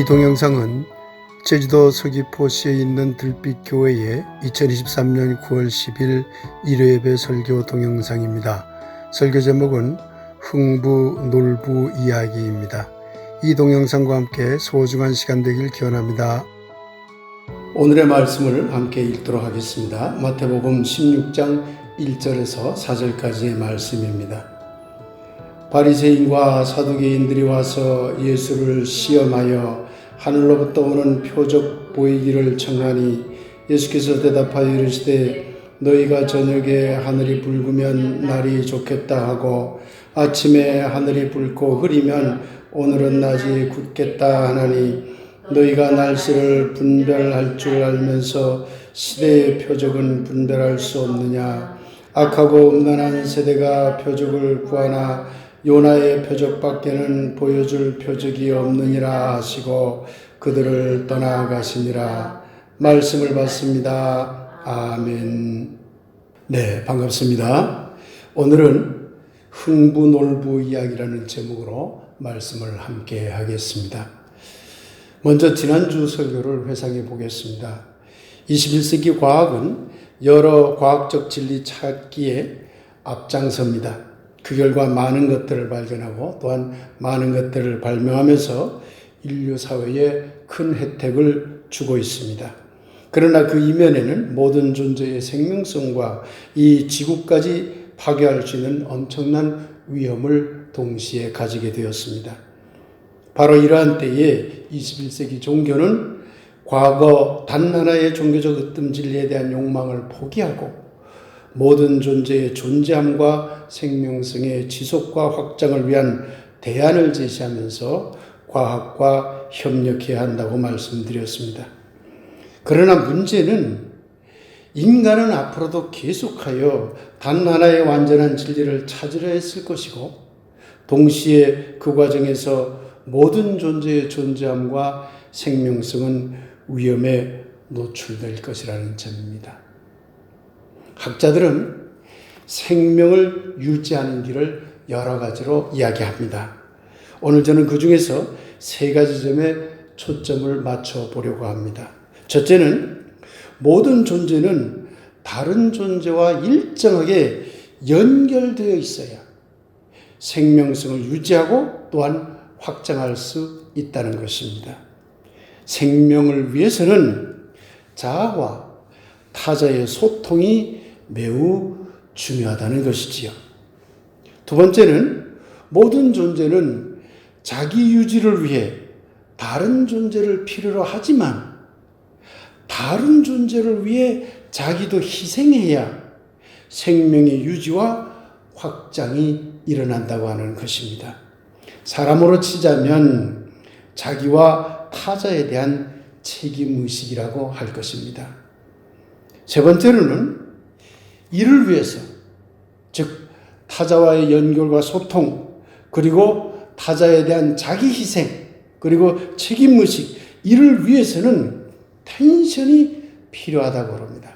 동영상은 제주도 서귀포시에 있는 들빛교회의 2023년 9월 10일 일요예배 설교 동영상입니다. 설교 제목은 흥부 놀부 이야기입니다. 이 동영상과 함께 소중한 시간 되길 기원합니다. 오늘의 말씀을 함께 읽도록 하겠습니다. 마태복음 16장 1절에서 4절까지의 말씀입니다. 바리새인과 사두개인들이 와서 예수를 시험하여 하늘로부터 오는 표적 보이기를 청하니 예수께서 대답하여 이르시되 너희가 저녁에 하늘이 붉으면 날이 좋겠다 하고 아침에 하늘이 붉고 흐리면 오늘은 낮이 굳겠다 하나니 너희가 날씨를 분별할 줄 알면서 시대의 표적은 분별할 수 없느냐. 악하고 음란한 세대가 표적을 구하나 요나의 표적밖에는 보여줄 표적이 없느니라 하시고 그들을 떠나가시니라. 말씀을 받습니다. 아멘. 네, 반갑습니다. 오늘은 흥부놀부 이야기라는 제목으로 말씀을 함께 하겠습니다. 먼저 지난주 설교를 회상해 보겠습니다. 21세기 과학은 여러 과학적 진리 찾기에 앞장섭니다. 그 결과 많은 것들을 발견하고 또한 많은 것들을 발명하면서 인류 사회에 큰 혜택을 주고 있습니다. 그러나 그 이면에는 모든 존재의 생명성과 이 지구까지 파괴할 수 있는 엄청난 위험을 동시에 가지게 되었습니다. 바로 이러한 때에 21세기 종교는 과거 단 하나의 종교적 으뜸 진리에 대한 욕망을 포기하고 모든 존재의 존재함과 생명성의 지속과 확장을 위한 대안을 제시하면서 과학과 협력해야 한다고 말씀드렸습니다. 그러나 문제는 인간은 앞으로도 계속하여 단 하나의 완전한 진리를 찾으려 했을 것이고 동시에 그 과정에서 모든 존재의 존재함과 생명성은 위험에 노출될 것이라는 점입니다. 학자들은 생명을 유지하는 길을 여러 가지로 이야기합니다. 오늘 저는 그 중에서 세 가지 점에 초점을 맞춰 보려고 합니다. 첫째는 모든 존재는 다른 존재와 일정하게 연결되어 있어야 생명성을 유지하고 또한 확장할 수 있다는 것입니다. 생명을 위해서는 자아와 타자의 소통이 매우 중요하다는 것이지요. 두 번째는 모든 존재는 자기 유지를 위해 다른 존재를 필요로 하지만 다른 존재를 위해 자기도 희생해야 생명의 유지와 확장이 일어난다고 하는 것입니다. 사람으로 치자면 자기와 타자에 대한 책임의식이라고 할 것입니다. 세 번째로는 이를 위해서, 즉 타자와의 연결과 소통, 그리고 타자에 대한 자기 희생, 그리고 책임의식, 이를 위해서는 텐션이 필요하다고 합니다.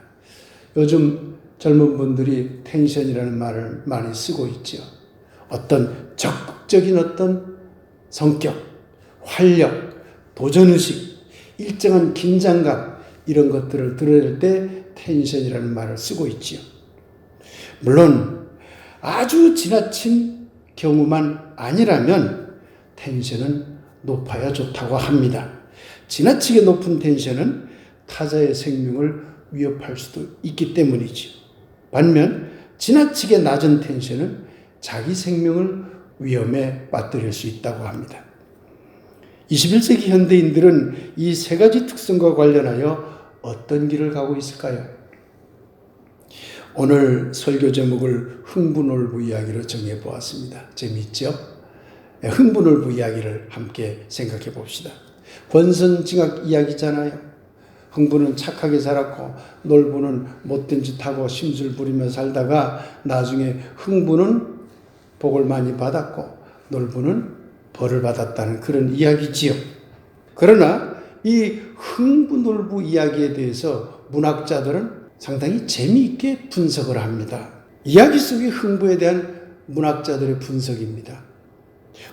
요즘 젊은 분들이 텐션이라는 말을 많이 쓰고 있죠. 어떤 적극적인 어떤 성격, 활력, 도전의식, 일정한 긴장감, 이런 것들을 드러낼 때 텐션이라는 말을 쓰고 있지요. 물론 아주 지나친 경우만 아니라면 텐션은 높아야 좋다고 합니다. 지나치게 높은 텐션은 타자의 생명을 위협할 수도 있기 때문이지요. 반면 지나치게 낮은 텐션은 자기 생명을 위험에 빠뜨릴 수 있다고 합니다. 21세기 현대인들은 이 세 가지 특성과 관련하여 어떤 길을 가고 있을까요? 오늘 설교 제목을 흥부놀부 이야기로 정해보았습니다. 재미있죠? 흥부놀부 이야기를 함께 생각해 봅시다. 권선징악 이야기잖아요. 흥부는 착하게 살았고 놀부는 못된 짓 하고 심술 부리며 살다가 나중에 흥부는 복을 많이 받았고 놀부는 벌을 받았다는 그런 이야기지요. 그러나 이 흥부놀부 이야기에 대해서 문학자들은 상당히 재미있게 분석을 합니다. 이야기 속의 흥부에 대한 문학자들의 분석입니다.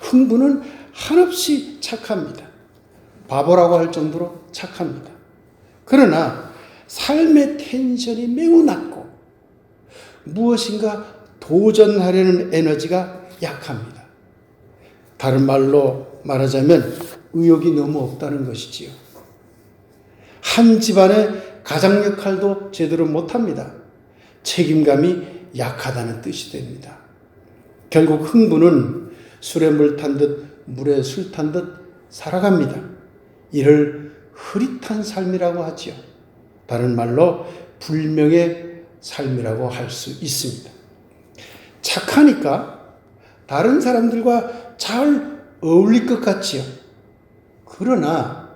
흥부는 한없이 착합니다. 바보라고 할 정도로 착합니다. 그러나 삶의 텐션이 매우 낮고 무엇인가 도전하려는 에너지가 약합니다. 다른 말로 말하자면 의욕이 너무 없다는 것이지요. 한 집안의 가장 역할도 제대로 못합니다. 책임감이 약하다는 뜻이 됩니다. 결국 흥부는 술에 물 탄 듯 물에 술 탄 듯 살아갑니다. 이를 흐릿한 삶이라고 하지요. 다른 말로 불명의 삶이라고 할 수 있습니다. 착하니까 다른 사람들과 잘 어울릴 것 같지요. 그러나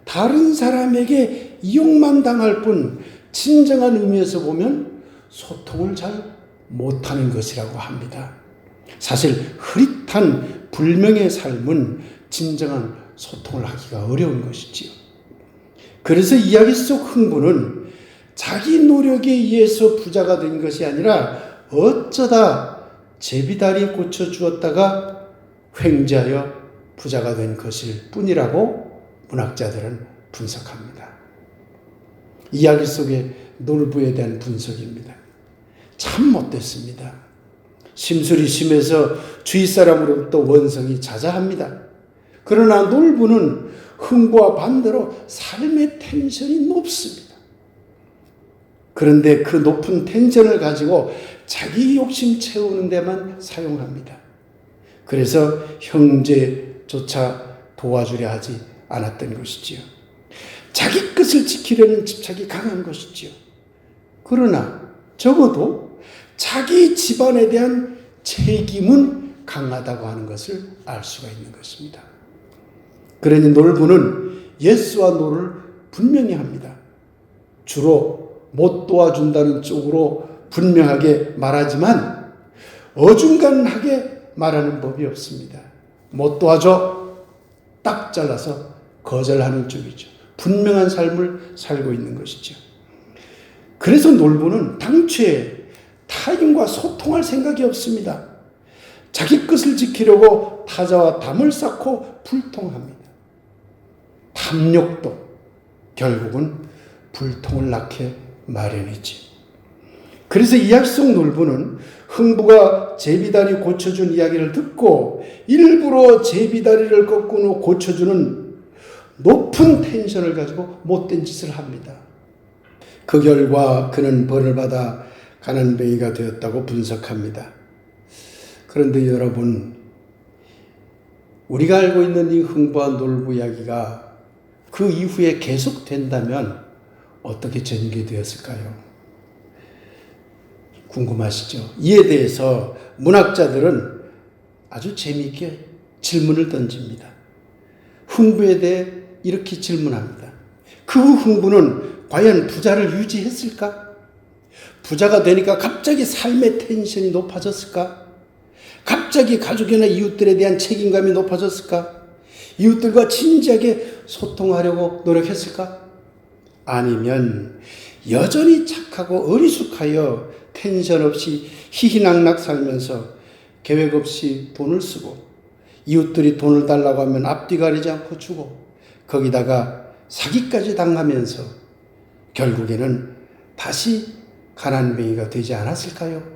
다른 사람에게 이용만 당할 뿐 진정한 의미에서 보면 소통을 잘 못하는 것이라고 합니다. 사실 흐릿한 불명의 삶은 진정한 소통을 하기가 어려운 것이지요. 그래서 이야기 속 흥부는 자기 노력에 의해서 부자가 된 것이 아니라 어쩌다 제비다리 고쳐주었다가 횡재하여 부자가 된 것일 뿐이라고 문학자들은 분석합니다. 이야기 속의 놀부에 대한 분석입니다. 참 못됐습니다. 심술이 심해서 주위 사람으로부터 원성이 자자합니다. 그러나 놀부는 흥부와 반대로 삶의 텐션이 높습니다. 그런데 그 높은 텐션을 가지고 자기 욕심 채우는 데만 사용합니다. 그래서 형제조차 도와주려 하지 않았던 것이지요. 자기 것을 지키려는 집착이 강한 것이지요. 그러나 적어도 자기 집안에 대한 책임은 강하다고 하는 것을 알 수가 있는 것입니다. 그러니 놀부는 예스와 노를 분명히 합니다. 주로 못 도와준다는 쪽으로 분명하게 말하지만 어중간하게 말하는 법이 없습니다. 못 도와줘 딱 잘라서 거절하는 쪽이죠. 분명한 삶을 살고 있는 것이죠. 그래서 놀부는 당초에 타인과 소통할 생각이 없습니다. 자기 것을 지키려고 타자와 담을 쌓고 불통합니다. 탐욕도 결국은 불통을 낳게 마련이지. 그래서 이야기 속 놀부는 흥부가 제비다리 고쳐준 이야기를 듣고 일부러 제비다리를 꺾고 고쳐주는 높은 텐션을 가지고 못된 짓을 합니다. 그 결과 그는 벌을 받아 가난뱅이가 되었다고 분석합니다. 그런데 여러분, 우리가 알고 있는 이 흥부와 놀부 이야기가 그 이후에 계속된다면 어떻게 전개되었을까요? 궁금하시죠? 이에 대해서 문학자들은 아주 재미있게 질문을 던집니다. 흥부에 대해 이렇게 질문합니다. 그 후 흥부는 과연 부자를 유지했을까? 부자가 되니까 갑자기 삶의 텐션이 높아졌을까? 갑자기 가족이나 이웃들에 대한 책임감이 높아졌을까? 이웃들과 진지하게 소통하려고 노력했을까? 아니면 여전히 착하고 어리숙하여 텐션 없이 희희낙낙 살면서 계획 없이 돈을 쓰고 이웃들이 돈을 달라고 하면 앞뒤 가리지 않고 주고 거기다가 사기까지 당하면서 결국에는 다시 가난뱅이가 되지 않았을까요?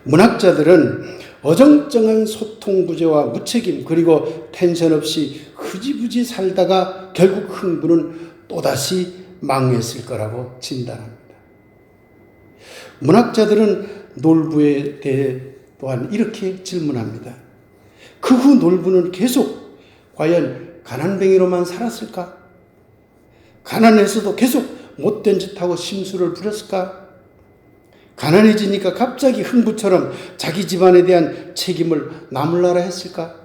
문학자들은 어정쩡한 소통 부재와 무책임 그리고 텐션 없이 흐지부지 살다가 결국 흥부는 또다시 망했을 거라고 진단합니다. 문학자들은 놀부에 대해 또한 이렇게 질문합니다. 그 후 놀부는 계속 과연 가난뱅이로만 살았을까? 가난해서도 계속 못된 짓하고 심술을 부렸을까? 가난해지니까 갑자기 흥부처럼 자기 집안에 대한 책임을 나몰라라 했을까?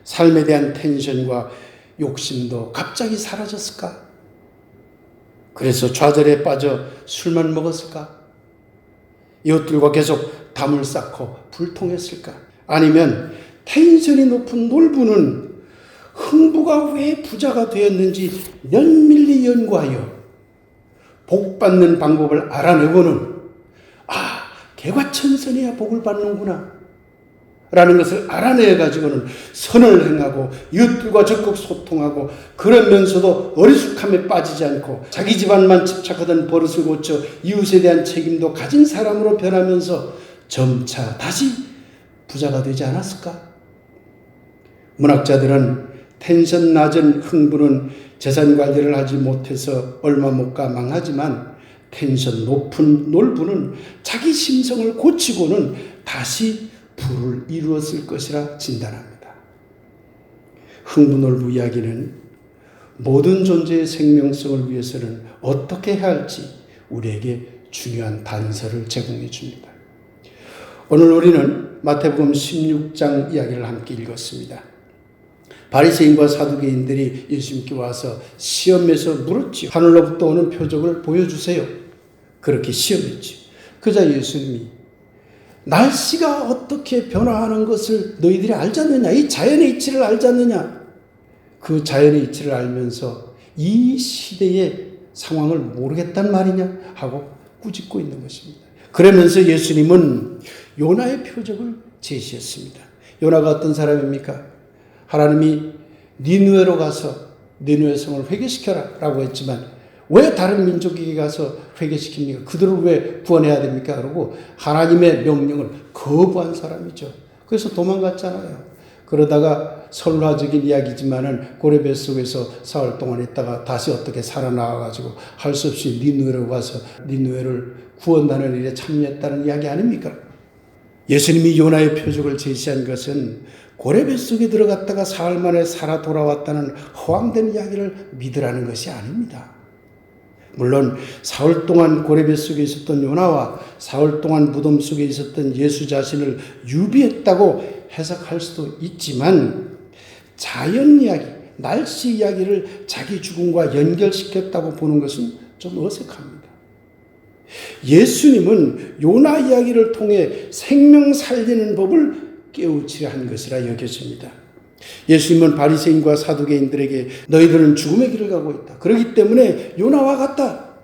삶에 대한 텐션과 욕심도 갑자기 사라졌을까? 그래서 좌절에 빠져 술만 먹었을까? 이웃들과 계속 담을 쌓고 불통했을까? 아니면 텐션이 높은 놀부는 흥부가 왜 부자가 되었는지 면밀히 연구하여 복 받는 방법을 알아내고는 개과천선해야 복을 받는구나. 라는 것을 알아내 가지고는 선을 행하고 이웃들과 적극 소통하고 그러면서도 어리숙함에 빠지지 않고 자기 집안만 집착하던 버릇을 고쳐 이웃에 대한 책임도 가진 사람으로 변하면서 점차 다시 부자가 되지 않았을까? 문학자들은 텐션 낮은 흥부는 재산 관리를 하지 못해서 얼마 못 가 망하지만 텐션 높은 놀부는 자기 심성을 고치고는 다시 부를 이루었을 것이라 진단합니다. 흥부놀부 이야기는 모든 존재의 생명성을 위해서는 어떻게 해야 할지 우리에게 중요한 단서를 제공해 줍니다. 오늘 우리는 마태복음 16장 이야기를 함께 읽었습니다. 바리새인과 사두개인들이 예수님께 와서 시험에서 물었지요. 하늘로부터 오는 표적을 보여주세요. 그렇게 시험했지요. 그러자 예수님이 날씨가 어떻게 변화하는 것을 너희들이 알지 않느냐? 이 자연의 이치를 알지 않느냐? 그 자연의 이치를 알면서 이 시대의 상황을 모르겠단 말이냐? 하고 꾸짖고 있는 것입니다. 그러면서 예수님은 요나의 표적을 제시했습니다. 요나가 어떤 사람입니까? 하나님이 니느웨로 가서 니느웨 성을 회개시켜라 라고 했지만 왜 다른 민족에게 가서 회개시킵니까? 그들을 왜 구원해야 됩니까? 그러고 하나님의 명령을 거부한 사람이죠. 그래서 도망갔잖아요. 그러다가 설화적인 이야기지만은 고래 뱃속에서 사흘 동안 있다가 다시 어떻게 살아나와가지고 할 수 없이 니느웨로 가서 니느웨를 구원하는 일에 참여했다는 이야기 아닙니까? 예수님이 요나의 표적을 제시한 것은 고래 뱃속에 들어갔다가 사흘 만에 살아 돌아왔다는 허황된 이야기를 믿으라는 것이 아닙니다. 물론 사흘 동안 고래 뱃속에 있었던 요나와 사흘 동안 무덤 속에 있었던 예수 자신을 유비했다고 해석할 수도 있지만 자연 이야기, 날씨 이야기를 자기 죽음과 연결시켰다고 보는 것은 좀 어색합니다. 예수님은 요나 이야기를 통해 생명 살리는 법을 깨우치려 한 것이라 여겨집니다. 예수님은 바리새인과 사두개인들에게 너희들은 죽음의 길을 가고 있다. 그렇기 때문에 요나와 같다.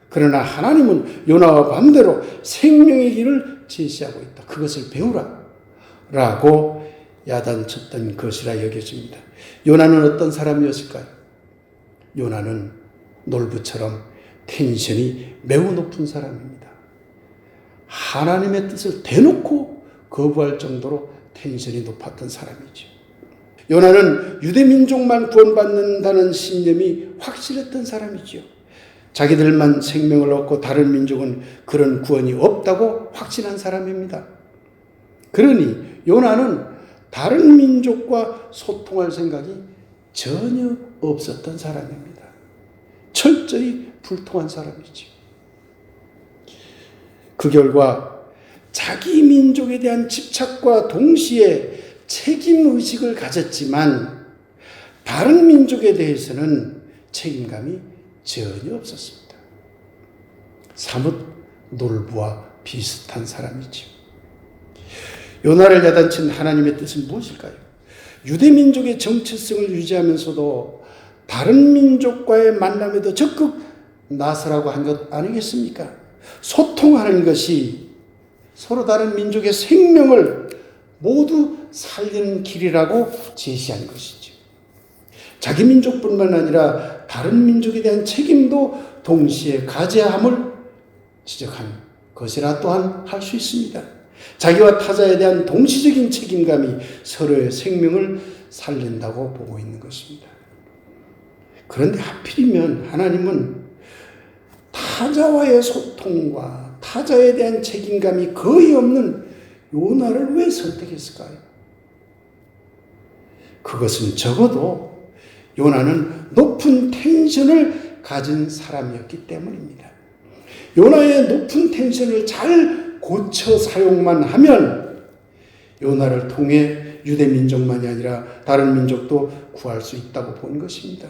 그러나 하나님은 요나와 반대로 생명의 길을 제시하고 있다. 그것을 배우라. 라고 야단쳤던 것이라 여겨집니다. 요나는 어떤 사람이었을까요? 요나는 놀부처럼 텐션이 매우 높은 사람입니다. 하나님의 뜻을 대놓고 거부할 정도로 텐션이 높았던 사람이죠. 요나는 유대민족만 구원받는다는 신념이 확실했던 사람이죠. 자기들만 생명을 얻고 다른 민족은 그런 구원이 없다고 확신한 사람입니다. 그러니 요나는 다른 민족과 소통할 생각이 전혀 없었던 사람입니다. 철저히 불통한 사람이죠. 그 결과 자기 민족에 대한 집착과 동시에 책임의식을 가졌지만 다른 민족에 대해서는 책임감이 전혀 없었습니다. 사뭇 놀부와 비슷한 사람이죠. 요나를 야단친 하나님의 뜻은 무엇일까요? 유대민족의 정체성을 유지하면서도 다른 민족과의 만남에도 적극 나서라고 한 것 아니겠습니까? 소통하는 것이 서로 다른 민족의 생명을 모두 살리는 길이라고 제시한 것이죠. 자기 민족뿐만 아니라 다른 민족에 대한 책임도 동시에 가져야 함을 지적한 것이라 또한 할 수 있습니다. 자기와 타자에 대한 동시적인 책임감이 서로의 생명을 살린다고 보고 있는 것입니다. 그런데 하필이면 하나님은 타자와의 소통과 타자에 대한 책임감이 거의 없는 요나를 왜 선택했을까요? 그것은 적어도 요나는 높은 텐션을 가진 사람이었기 때문입니다. 요나의 높은 텐션을 잘 고쳐 사용만 하면 요나를 통해 유대민족만이 아니라 다른 민족도 구할 수 있다고 본 것입니다.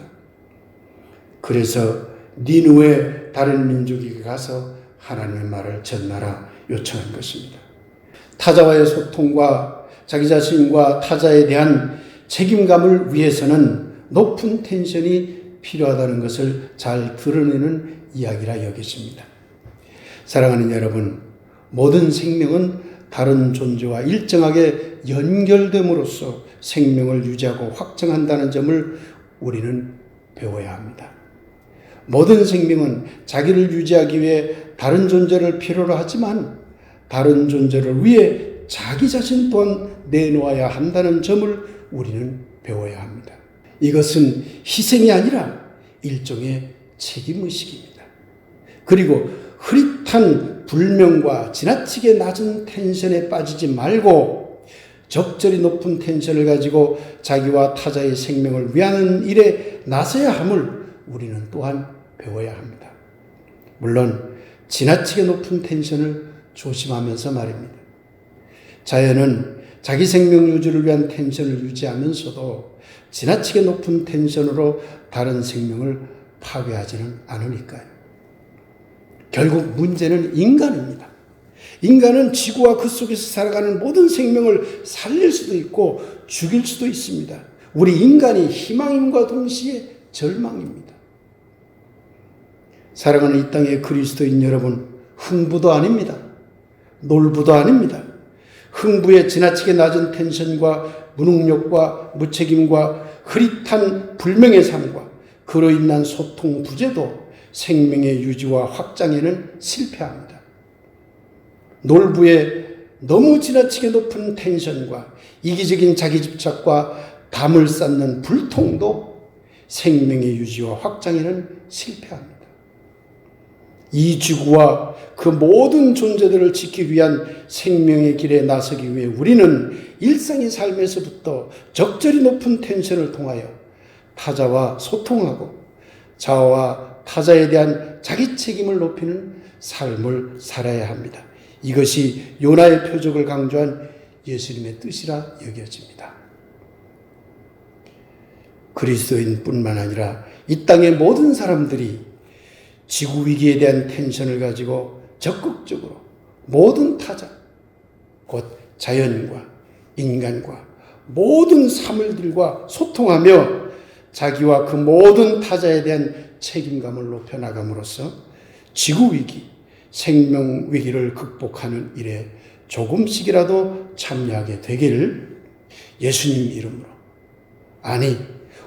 그래서 니느웨 다른 민족에게 가서 하나님의 말을 전하라 요청한 것입니다. 타자와의 소통과 자기 자신과 타자에 대한 책임감을 위해서는 높은 텐션이 필요하다는 것을 잘 드러내는 이야기라 여겨집니다. 사랑하는 여러분, 모든 생명은 다른 존재와 일정하게 연결됨으로써 생명을 유지하고 확장한다는 점을 우리는 배워야 합니다. 모든 생명은 자기를 유지하기 위해 다른 존재를 필요로 하지만 다른 존재를 위해 자기 자신 또한 내놓아야 한다는 점을 우리는 배워야 합니다. 이것은 희생이 아니라 일종의 책임의식입니다. 그리고 흐릿한 불명과 지나치게 낮은 텐션에 빠지지 말고 적절히 높은 텐션을 가지고 자기와 타자의 생명을 위하는 일에 나서야 함을 우리는 또한 배워야 합니다. 물론 지나치게 높은 텐션을 조심하면서 말입니다. 자연은 자기 생명 유지를 위한 텐션을 유지하면서도 지나치게 높은 텐션으로 다른 생명을 파괴하지는 않으니까요. 결국 문제는 인간입니다. 인간은 지구와 그 속에서 살아가는 모든 생명을 살릴 수도 있고 죽일 수도 있습니다. 우리 인간이 희망임과 동시에 절망입니다. 사랑하는 이 땅의 그리스도인 여러분, 흥부도 아닙니다. 놀부도 아닙니다. 흥부의 지나치게 낮은 텐션과 무능력과 무책임과 흐릿한 불명의 삶과 그로 인한 소통 부재도 생명의 유지와 확장에는 실패합니다. 놀부의 너무 지나치게 높은 텐션과 이기적인 자기 집착과 담을 쌓는 불통도 생명의 유지와 확장에는 실패합니다. 이 지구와 그 모든 존재들을 지키기 위한 생명의 길에 나서기 위해 우리는 일상의 삶에서부터 적절히 높은 텐션을 통하여 타자와 소통하고 자아와 타자에 대한 자기 책임을 높이는 삶을 살아야 합니다. 이것이 요나의 표적을 강조한 예수님의 뜻이라 여겨집니다. 그리스도인뿐만 아니라 이 땅의 모든 사람들이 지구 위기에 대한 텐션을 가지고 적극적으로 모든 타자, 곧 자연과 인간과 모든 사물들과 소통하며 자기와 그 모든 타자에 대한 책임감을 높여나감으로써 지구 위기, 생명 위기를 극복하는 일에 조금씩이라도 참여하게 되기를 예수님 이름으로, 아니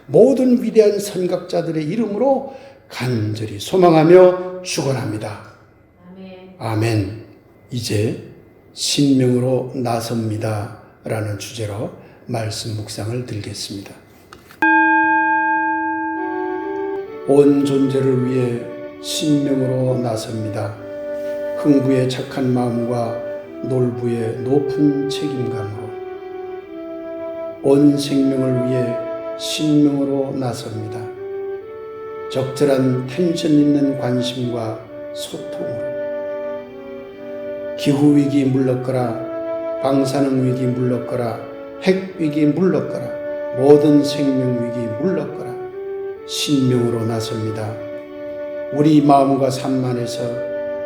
모든 위대한 선각자들의 이름으로 간절히 소망하며 축원합니다. 아멘. 아멘. 이제 신명으로 나섭니다 라는 주제로 말씀 묵상을 드리겠습니다. 온 존재를 위해 신명으로 나섭니다. 흥부의 착한 마음과 놀부의 높은 책임감으로 온 생명을 위해 신명으로 나섭니다. 적절한 텐션 있는 관심과 소통으로 기후위기 물러거라, 방사능 위기 물러거라, 핵위기 물러거라, 모든 생명위기 물러거라, 신명으로 나섭니다. 우리 마음과 삶 안에서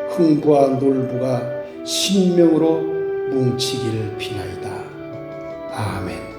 흥부와 놀부가 신명으로 뭉치기를 비나이다. 아멘.